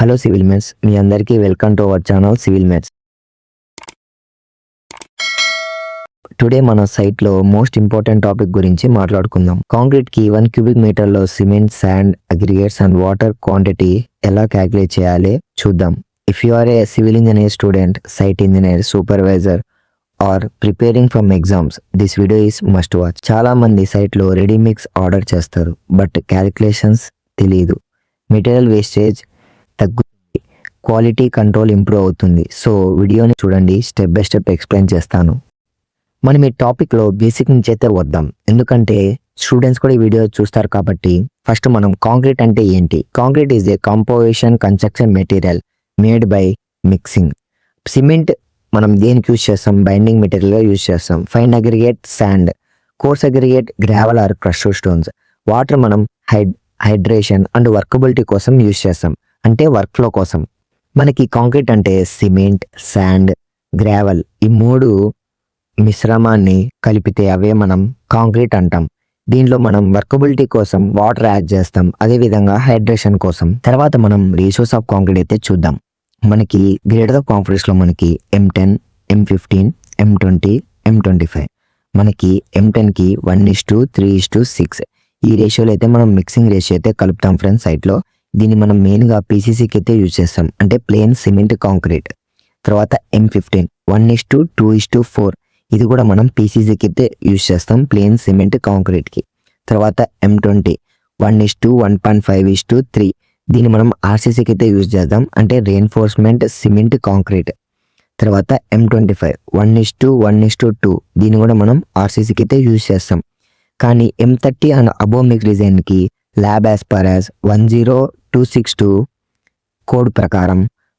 Hello civil mates, మీ అందరికీ welcome to our channel civil mates. Today మన సైట్లో మోస్ట్ ఇంపార్టెంట్ టాపిక్ గురించి మాట్లాడుకుందాం. కాంక్రీట్కి 1 క్యూబిక్ మీటర్లో cement, sand, aggregates and water quantity ఎలా క్యాలిక్యులేట్ చేయాలి చూద్దాం. If you are a civil engineer student, site engineer, supervisor or preparing from exams, this video is must watch. చాలా మంది సైట్లో రెడీ మిక్స్ ఆర్డర్ చేస్తారు, బట్ క్యాలిక్యులేషన్స్ తెలియదు. Material wastage తగ్గుతుంది, quality control improve అవుతుంది. సో వీడియోని చూడండి, స్టెప్ బై స్టెప్ ఎక్స్ప్లెయిన్ చేస్తాను. మనం ఈ టాపిక్లో బేసిక్ నుంచి అయితే వద్దాం, ఎందుకంటే స్టూడెంట్స్ కూడా ఈ వీడియో చూస్తారు కాబట్టి. ఫస్ట్ మనం కాంక్రీట్ అంటే ఏంటి? Concrete is a composition construction material made by mixing. Cement మనం దేనికి యూజ్ చేస్తాం? బైండింగ్ మెటీరియల్గా యూజ్ చేస్తాం. Fine aggregate sand, coarse aggregate gravel or crushed stones. Water మనం హైడ్రేషన్ అండ్ వర్కబిలిటీ కోసం యూజ్ చేస్తాం, అంటే వర్క్ ఫ్లో కోసం. మనకి కాంక్రీట్ అంటే సిమెంట్, శాండ్, గ్రావెల్ ఈ మూడు మిశ్రమాన్ని కలిపితే అవే మనం కాంక్రీట్ అంటాం. దీనిలో మనం వర్కబిలిటీ కోసం వాటర్ యాడ్ చేస్తాం, అదేవిధంగా హైడ్రేషన్ కోసం. తర్వాత మనం రేషియోస్ ఆఫ్ కాంక్రీట్ అయితే చూద్దాం. మనకి గ్రేడెడ్ ఆఫ్ కాంక్రీట్స్లో మనకి M10, M15, M20, M25. మనకి M10కి 1:3:6 ఈ రేషియోలో అయితే మనం మిక్సింగ్ రేషియో అయితే కలుపుతాం ఫ్రెండ్స్ సైట్లో. దీన్ని మనం మెయిన్గా పీసీసీకి అయితే యూజ్ చేస్తాం, అంటే ప్లెయిన్ సిమెంట్ కాంక్రీట్. తర్వాత M15 1:2:4 ఇది కూడా మనం పీసీసీకి అయితే యూజ్ చేస్తాం, ప్లెయిన్ సిమెంట్ కాంక్రీట్కి. తర్వాత M20 1:1.5:3 దీన్ని మనం ఆర్సీసీకి అయితే యూజ్ చేద్దాం, అంటే రెయిన్ఫోర్స్మెంట్ సిమెంట్ కాంక్రీట్. తర్వాత M25 1:1:2 దీన్ని కూడా మనం ఆర్సీసీకి అయితే యూజ్ చేస్తాం. కానీ M30 అండ్ అబోవ్ మిక్స్ డిజైన్కి lab as per as 10262 code ప్రకారం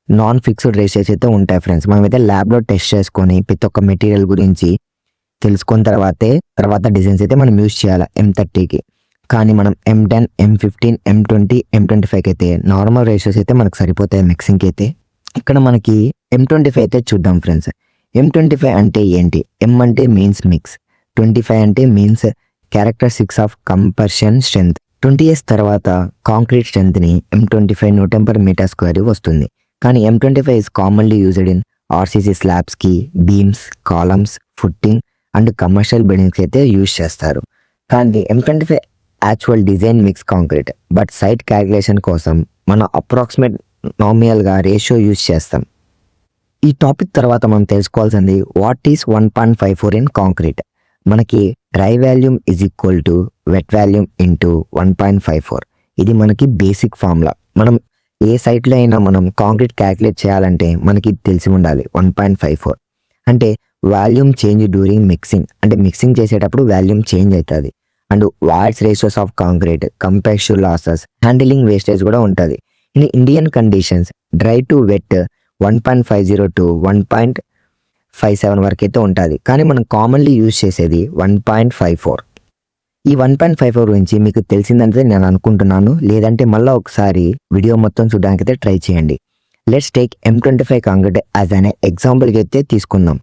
నాన్ ఫిక్స్డ్ రేషియోస్ అయితే ఉంటాయి ఫ్రెండ్స్. మనమైతే ల్యాబ్లో టెస్ట్ చేసుకొని ప్రతి ఒక్క మెటీరియల్ గురించి తెలుసుకున్న తర్వాత డిజైన్స్ అయితే మనం యూజ్ చేయాలి M30కి. కానీ మనం M10, M15, M20, M25కి అయితే నార్మల్ రేషియోస్ అయితే మనకు సరిపోతాయి మిక్సింగ్కి అయితే. ఇక్కడ మనకి M25 అయితే చూద్దాం ఫ్రెండ్స్. M25 అంటే ఏంటి? M అంటే మీన్స్ మిక్స్, 25 అంటే means characteristics of comprehension strength. 20 years తర్వాత కాంక్రీట్ స్ట్రెంత్ని M25 Nm² వస్తుంది. కానీ M25 is commonly used in RCC స్లాబ్స్కి, beams, columns, footing and commercial బిల్డింగ్స్కి అయితే యూజ్ చేస్తారు. కానీ M25 actual design mix concrete, but site calculation కోసం మనం అప్రాక్సిమేట్ నామినల్గా రేషియో యూజ్ చేస్తాం. ఈ టాపిక్ తర్వాత మనం తెలుసుకోవాల్సింది వాట్ ఈస్ 1.54 ఇన్ కాంక్రీట్. మనకి dry volume is equal to wet volume into 1.54. ఇది మనకి బేసిక్ ఫార్ములా. మనం ఏ సైట్లో అయినా మనం కాంక్రీట్ క్యాలిక్యులేట్ చేయాలంటే మనకి తెలిసి ఉండాలి 1.54 అంటే వాల్యూమ్ చేంజ్ డ్యూరింగ్ మిక్సింగ్, అంటే మిక్సింగ్ చేసేటప్పుడు వాల్యూమ్ చేంజ్ అవుతుంది. And voids ratios of concrete, compaction losses, handling wastage కూడా ఉంటుంది. In Indian conditions dry to wet 1.50 to 1.57 వరకు అయితే ఉంటుంది. కానీ మనం కామన్లీ యూజ్ చేసేది 1.54. ఈ 1.54 గురించి మీకు తెలిసిందంటే నేను అనుకుంటున్నాను, లేదంటే మళ్ళీ ఒకసారి వీడియో మొత్తం చూడడానికి అయితే ట్రై చేయండి. Let's take M25 concrete as అనే ఎగ్జాంపుల్కి అయితే తీసుకుందాం.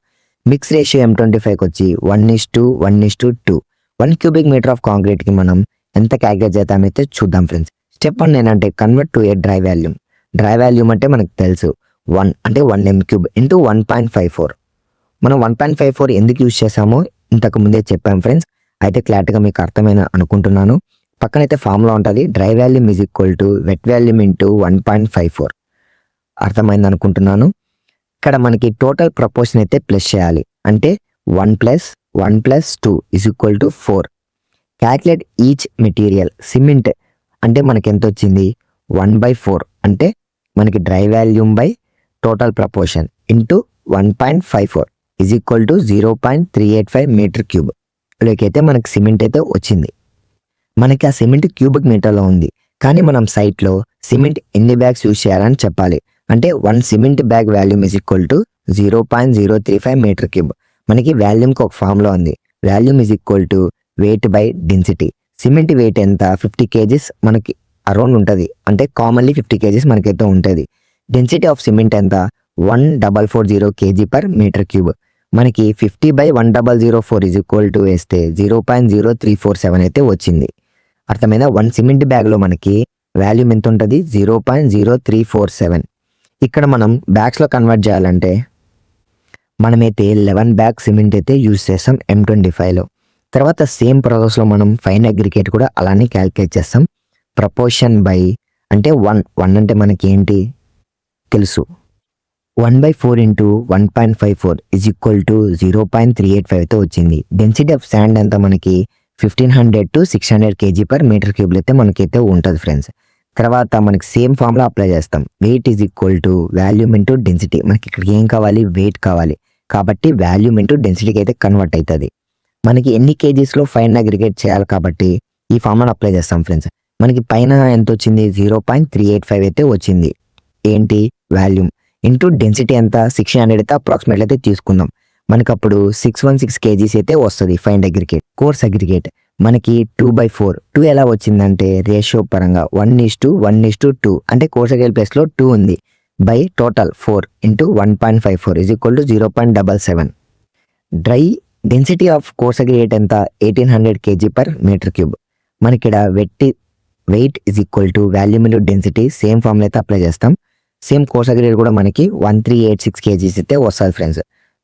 మిక్స్ రేషియో M25కి వచ్చి 1:1:2. 1 క్యూబిక్ మీటర్ ఆఫ్ కాంక్రీట్కి మనం ఎంత క్యాలిక్యులేట్ చేద్దామైతే చూద్దాం ఫ్రెండ్స్. స్టెప్ 1 ఏంటంటే convert to A dry volume. Dry volume అంటే మనకు తెలుసు 1 అంటే 1 m³ ఇంటూ 1.54. మనం 1.54 ఎందుకు యూజ్ చేసామో ఇంతకు ముందే చెప్పాం ఫ్రెండ్స్, అయితే క్లారిటీగా మీకు అర్థమైన అనుకుంటున్నాను. పక్కనైతే ఫార్ములా ఉంటుంది, dry volume is equal to wet volume into 1.54. అర్థమైంది అనుకుంటున్నాను. ఇక్కడ మనకి టోటల్ ప్రపోర్షన్ అయితే ప్లస్ చేయాలి, అంటే 1 + 1 + 2 is equal to 4. Calculate each material. Cement అంటే మనకి ఎంత వచ్చింది? 1/4 అంటే మనకి dry volume by total proportion into 1.54 is equal to 0.385 m³. లోకైతే మనకి సిమెంట్ అయితే వచ్చింది. మనకి ఆ సిమెంట్ క్యూబిక్ మీటర్లో ఉంది, కానీ మనం సైట్లో సిమెంట్ ఎన్ని బ్యాగ్స్ యూజ్ చేయాలని చెప్పాలి. అంటే 1 cement bag volume is equal to 0.035 m³. మనకి వాల్యూమ్కి ఒక ఫార్ములా ఉంది, volume is equal to weight by density. Cement weight ఎంత? 50 kgs మనకి అరౌండ్ ఉంటుంది, అంటే కామన్లీ 50 kgs మనకైతే ఉంటుంది. డెన్సిటీ ఆఫ్ సిమెంట్ ఎంత? 1440 kg/m³. మనకి 50/1004 ఈజ్ ఈక్వల్ టు వేస్తే 0.0347 అయితే వచ్చింది. అర్థమైందా? 1 సిమెంట్ బ్యాగ్లో మనకి వాల్యూమ్ ఎంత ఉంటుంది 0.0347. ఇక్కడ మనం బ్యాగ్స్లో కన్వర్ట్ చేయాలంటే మనమైతే 11 బ్యాగ్ సిమెంట్ అయితే యూజ్ చేస్తాం M25లో. తర్వాత సేమ్ ప్రాసెస్లో మనం ఫైన్ అగ్రిగేట్ కూడా అలానే క్యాలిక్యులేట్ చేస్తాం. ప్రపోర్షన్ బై అంటే 1 అంటే మనకి ఏంటి తెలుసు, 1/4 ఇంటూ 1.54 ఈజ్ ఈక్వల్ టు 0.385 అయితే వచ్చింది. డెన్సిటీ ఆఫ్ శాండ్ ఎంత మనకి 1500 to 600 kg/m³ అయితే మనకైతే ఉంటుంది ఫ్రెండ్స్. తర్వాత మనకి సేమ్ ఫార్ములా అప్లై చేస్తాం. Weight is equal to volume into density. మనకి ఇక్కడ ఏం కావాలి, వెయిట్ కావాలి కాబట్టి వాల్యూమ్ ఇంటూ డెన్సిటీకి అయితే కన్వర్ట్ అవుతుంది. మనకి ఎన్ని కేజీస్లో ఫైన్ అగ్రిగేట్ చేయాలి కాబట్టి ఈ ఫార్ములా అప్లై చేస్తాం ఫ్రెండ్స్. మనకి పైన ఎంత వచ్చింది 0.385 అయితే వచ్చింది. ఏంటి వాల్యూమ్ ఇంటూ డెన్సిటీ ఎంత 600 అయితే అప్రాక్సిమేట్లీ అయితే తీసుకుందాం. మనకి అప్పుడు 616 kgs అయితే వస్తుంది ఫైన్ అగ్రిగేట్. కోర్స్ అగ్రిగేట్ మనకి 2/4. 2 ఎలా వచ్చిందంటే రేషియో పరంగా 1:1:2 అంటే కోర్స్ అగ్రిగేట్ ప్లేస్లో 2 ఉంది by total 4 into 1.54 is equal to 0.77. Dry density of coarse aggregate ఎంత 1800 kg/m³. మనకి ఇక్కడ weight is equal to volume into density same formula అయితే అప్లై చేస్తాం. సేమ్ కోర్స్ అగ్రిగేట్ కూడా మనకి 1386 kgs అయితే వస్తుంది ఫ్రెండ్స్.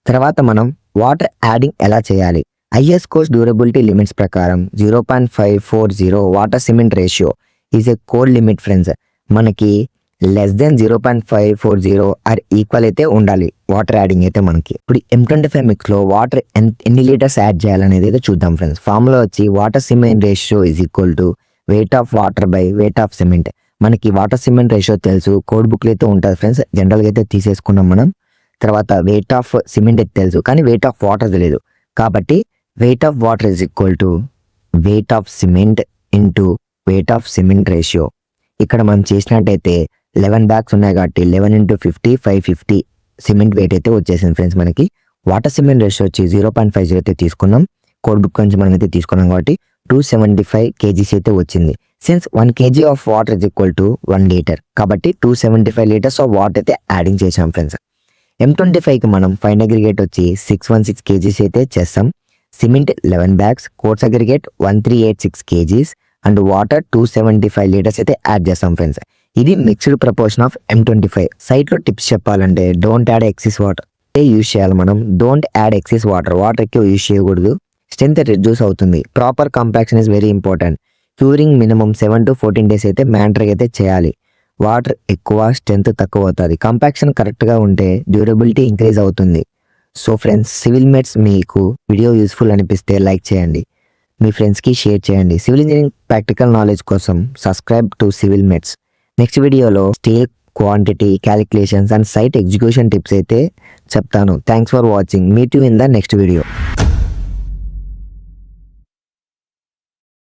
తర్వాత మనం వాటర్ యాడింగ్ ఎలా చేయాలి, ఐఎస్ కోర్స్ డ్యూరబిలిటీ లిమిట్స్ ప్రకారం 0.540 water cement ratio is a code limit friends. మనకి లెస్ దెన్ 0.540 ఆర్ ఈక్వల్ అయితే ఉండాలి వాటర్ యాడింగ్ అయితే మనకి. ఇప్పుడు M25 మిక్స్లో వాటర్ ఎన్ని లీటర్స్ యాడ్ చేయాలనేది అయితే చూద్దాం ఫ్రెండ్స్. ఫార్ములా వచ్చి water cement ratio is equal to weight of water by weight of cement. మనకి వాటర్ సిమెంట్ రేషియో తెలుసు, కోడ్ బుక్లో అయితే ఉంటుంది ఫ్రెండ్స్, జనరల్గా అయితే తీసేసుకున్నాం మనం. తర్వాత వెయిట్ ఆఫ్ సిమెంట్ అయితే తెలుసు కానీ వెయిట్ ఆఫ్ వాటర్ తెలియదు కాబట్టి weight of water is equal to weight of cement into weight of cement ratio. ఇక్కడ మనం చేసినట్టయితే 11 బ్యాగ్స్ ఉన్నాయి కాబట్టి 11 × 50 550 సిమెంట్ వెయిట్ అయితే వచ్చేసింది ఫ్రెండ్స్. మనకి వాటర్ సిమెంట్ రేషియో వచ్చి 0.50 అయితే తీసుకున్నాం, కోడ్ బుక్ నుంచి మనం అయితే తీసుకున్నాం కాబట్టి 275 kgs అయితే వచ్చింది. Since 1 kg of water is equal to 1 litre కాబట్టి 275 లీటర్స్ ఆఫ్ వాటర్ అయితే యాడింగ్ చేసాం ఫ్రెండ్స్. M25కి మనం ఫైన్ అగ్రిగేట్ వచ్చి 616 kgs అయితే చేస్తాం. Cement 11 bags, coarse aggregate 1386 kgs and water 275 litres అయితే యాడ్ చేస్తాం ఫ్రెండ్స్. ఇది మిక్స్డ్ ప్రపోర్షన్ ఆఫ్ M25. సైట్లో టిప్స్ చెప్పాలంటే don't add excess water use చేయాలి మనం. డోంట్ యాడ్ ఎక్సెస్ వాటర్ ఎక్కువ యూజ్ చేయకూడదు, స్ట్రెంత్ రిడ్యూస్ అవుతుంది. Proper compaction is very important. Curing minimum 7 to 14 days అయితే మ్యాండటరీ అయితే చేయాలి. వాటర్ ఎక్కువ స్ట్రెంత్ తక్కువ అవుతుంది. కంపాక్షన్ కరెక్ట్గా ఉంటే డ్యూరబిలిటీ ఇంక్రీజ్ అవుతుంది. సో ఫ్రెండ్స్, సివిల్ మేట్స్ మీకు వీడియో యూస్ఫుల్ అనిపిస్తే లైక్ చేయండి, మీ ఫ్రెండ్స్కి షేర్ చేయండి. సివిల్ ఇంజనీరింగ్ ప్రాక్టికల్ నాలెడ్జ్ కోసం subscribe to civil mates. Next వీడియోలో steel quantity calculations and site execution tips అయితే చెప్తాను. Thanks for watching. Meet you in the next video.